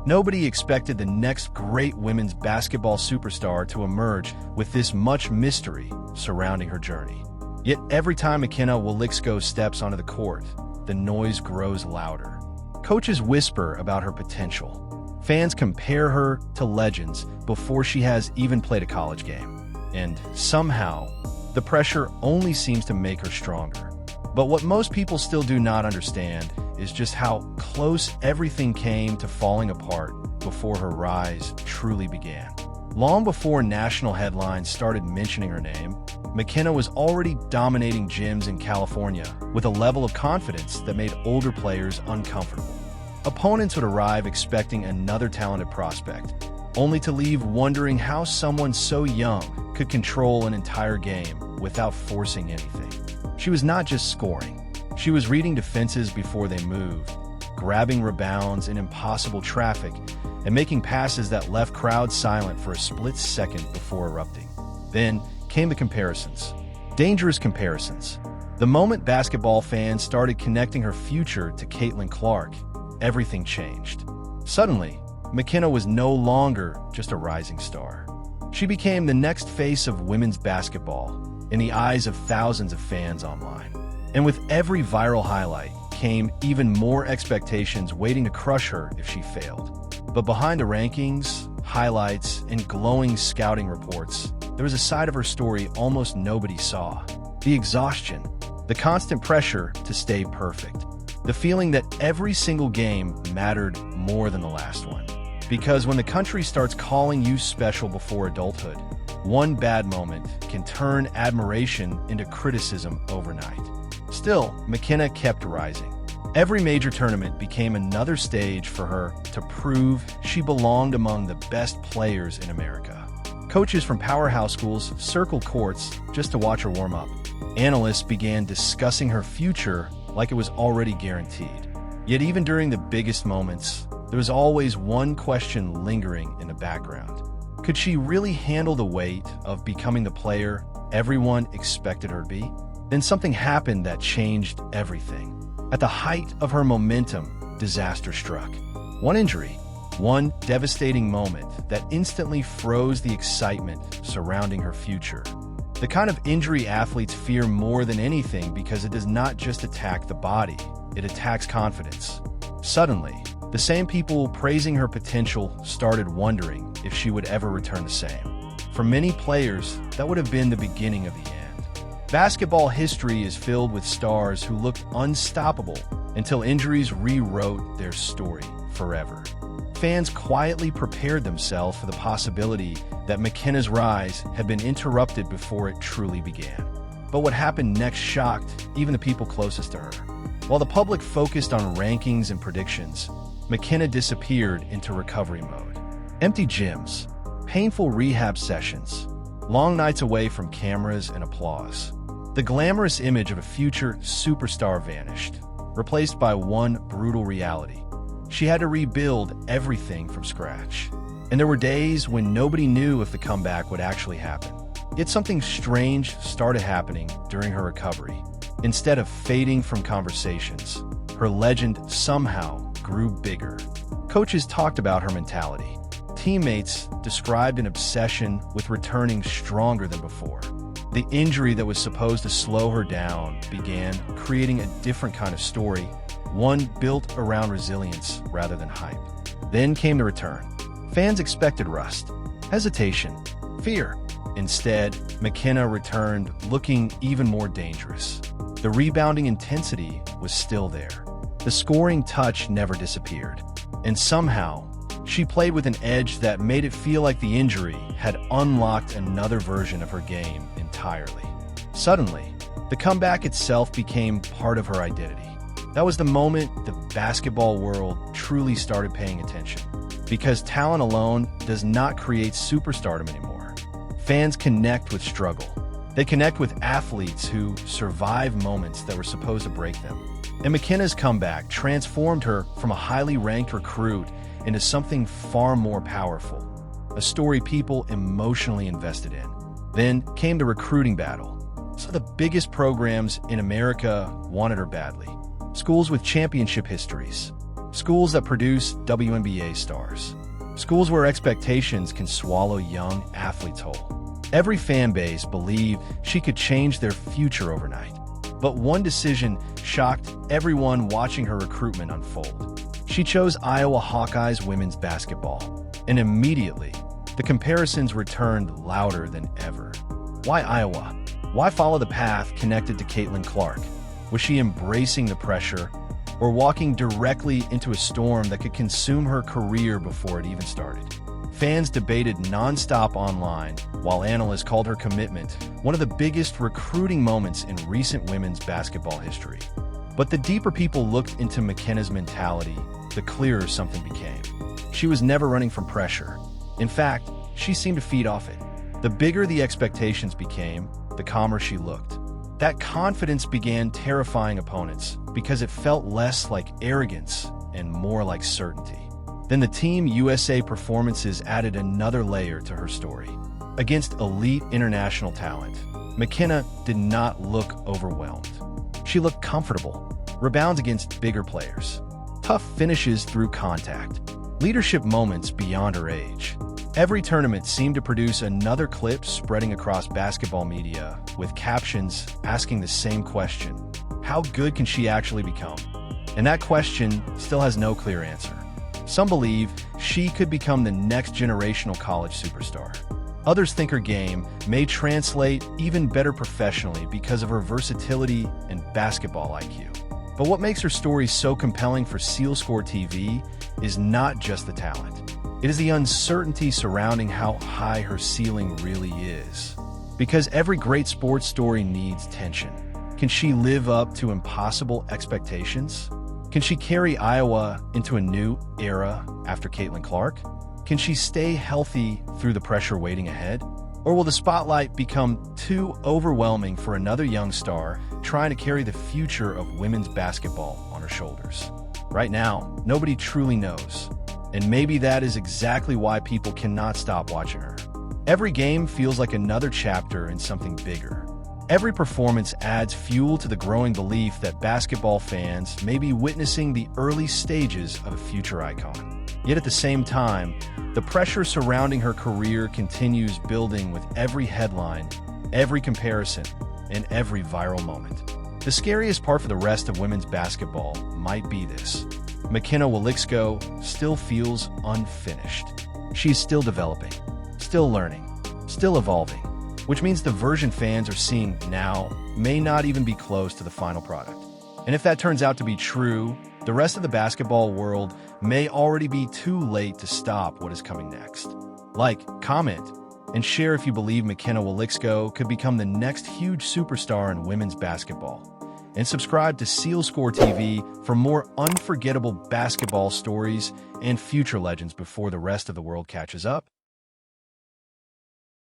Nobody expected the next great women's basketball superstar to emerge with this much mystery surrounding her journey. Yet every time McKenna Woliczko steps onto the court, the noise grows louder. Coaches whisper about her potential. Fans compare her to legends before she has even played a college game. And somehow, the pressure only seems to make her stronger. But what most people still do not understand is just how close everything came to falling apart before her rise truly began. Long before national headlines started mentioning her name, McKenna was already dominating gyms in California with a level of confidence that made older players uncomfortable. Opponents would arrive expecting another talented prospect, only to leave wondering how someone so young could control an entire game without forcing anything. She was not just scoring. She was reading defenses before they moved, grabbing rebounds in impossible traffic, and making passes that left crowds silent for a split second before erupting. Then came the comparisons. Dangerous comparisons. The moment basketball fans started connecting her future to Caitlin Clark, everything changed. Suddenly, McKenna was no longer just a rising star. She became the next face of women's basketball in the eyes of thousands of fans online. And with every viral highlight came even more expectations waiting to crush her if she failed. But behind the rankings, highlights, and glowing scouting reports, there was a side of her story almost nobody saw. The exhaustion, the constant pressure to stay perfect, the feeling that every single game mattered more than the last one. Because when the country starts calling you special before adulthood, one bad moment can turn admiration into criticism overnight. Still, McKenna kept rising. Every major tournament became another stage for her to prove she belonged among the best players in America. Coaches from powerhouse schools circled courts just to watch her warm up. Analysts began discussing her future like it was already guaranteed. Yet even during the biggest moments, there was always one question lingering in the background. Could she really handle the weight of becoming the player everyone expected her to be? Then something happened that changed everything. At the height of her momentum, disaster struck. One injury, one devastating moment that instantly froze the excitement surrounding her future. The kind of injury athletes fear more than anything because it does not just attack the body, it attacks confidence. Suddenly, the same people praising her potential started wondering if she would ever return the same. For many players, that would have been the beginning of the end. Basketball history is filled with stars who looked unstoppable until injuries rewrote their story forever. Fans quietly prepared themselves for the possibility that McKenna's rise had been interrupted before it truly began. But what happened next shocked even the people closest to her. While the public focused on rankings and predictions, McKenna disappeared into recovery mode. Empty gyms, painful rehab sessions, long nights away from cameras and applause. The glamorous image of a future superstar vanished, replaced by one brutal reality. She had to rebuild everything from scratch. And there were days when nobody knew if the comeback would actually happen. Yet something strange started happening during her recovery. Instead of fading from conversations, her legend somehow grew bigger. Coaches talked about her mentality. Teammates described an obsession with returning stronger than before. The injury that was supposed to slow her down began creating a different kind of story, one built around resilience rather than hype. Then came the return. Fans expected rust, hesitation, fear. Instead, McKenna returned looking even more dangerous. The rebounding intensity was still there. The scoring touch never disappeared. And somehow, she played with an edge that made it feel like the injury had unlocked another version of her game entirely. Suddenly, the comeback itself became part of her identity. That was the moment the basketball world truly started paying attention. Because talent alone does not create superstardom anymore. Fans connect with struggle. They connect with athletes who survive moments that were supposed to break them. And McKenna's comeback transformed her from a highly ranked recruit into something far more powerful, a story people emotionally invested in. Then came the recruiting battle. So the biggest programs in America wanted her badly. Schools with championship histories, Schools that produce WNBA stars. Schools where expectations can swallow young athletes whole. Every fan base believed she could change their future overnight. But one decision shocked everyone watching her recruitment unfold. She chose Iowa Hawkeyes women's basketball, and immediately, the comparisons returned louder than ever. Why Iowa? Why follow the path connected to Caitlin Clark? Was she embracing the pressure or walking directly into a storm that could consume her career before it even started? Fans debated nonstop online, while analysts called her commitment one of the biggest recruiting moments in recent women's basketball history. But the deeper people looked into McKenna's mentality, the clearer something became. She was never running from pressure. In fact, she seemed to feed off it. The bigger the expectations became, the calmer she looked. That confidence began terrifying opponents because it felt less like arrogance and more like certainty. Then the Team USA performances added another layer to her story. Against elite international talent, McKenna did not look overwhelmed. She looked comfortable. Rebounds against bigger players. Tough finishes through contact. Leadership moments beyond her age. Every tournament seemed to produce another clip spreading across basketball media, with captions asking the same question: how good can she actually become? And that question still has no clear answer. Some believe she could become the next generational college superstar. Others think her game may translate even better professionally because of her versatility and basketball IQ. But what makes her story so compelling for CeleScore TV is not just the talent. It is the uncertainty surrounding how high her ceiling really is. Because every great sports story needs tension. Can she live up to impossible expectations? Can she carry Iowa into a new era after Caitlin Clark? Can she stay healthy through the pressure waiting ahead? Or will the spotlight become too overwhelming for another young star trying to carry the future of women's basketball on her shoulders? Right now, nobody truly knows. And maybe that is exactly why people cannot stop watching her. Every game feels like another chapter in something bigger. Every performance adds fuel to the growing belief that basketball fans may be witnessing the early stages of a future icon. Yet at the same time, the pressure surrounding her career continues building with every headline, every comparison, and every viral moment. The scariest part for the rest of women's basketball might be this: McKenna Woliczko still feels unfinished. She's still developing, still learning, still evolving, which means the version fans are seeing now may not even be close to the final product. And if that turns out to be true, the rest of the basketball world may already be too late to stop what is coming next. Like, comment, and share if you believe McKenna Woliczko could become the next huge superstar in women's basketball. And subscribe to CeleScore TV for more unforgettable basketball stories and future legends before the rest of the world catches up.